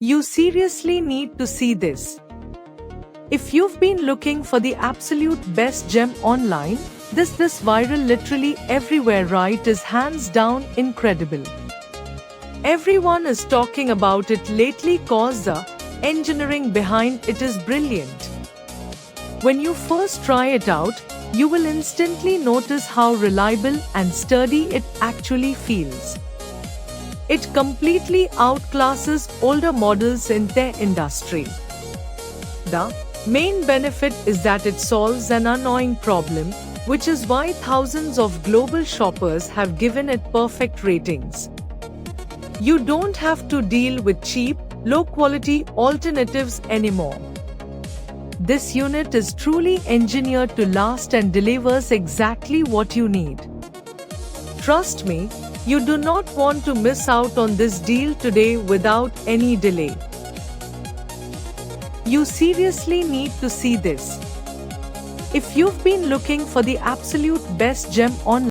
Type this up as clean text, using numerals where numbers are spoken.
You seriously need to see this. If you've been looking for the absolute best gem online, this viral literally everywhere right is hands down incredible. Everyone is talking about it lately cause the engineering behind it is brilliant. When you first try it out, you will instantly notice how reliable and sturdy it actually feels. It completely outclasses older models in their industry. The main benefit is that it solves an annoying problem, which is why thousands of global shoppers have given it perfect ratings. You don't have to deal with cheap, low-quality alternatives anymore. This unit is truly engineered to last and delivers exactly what you need. Trust me, you do not want to miss out on this deal today without any delay. You seriously need to see this. If you've been looking for the absolute best gem online,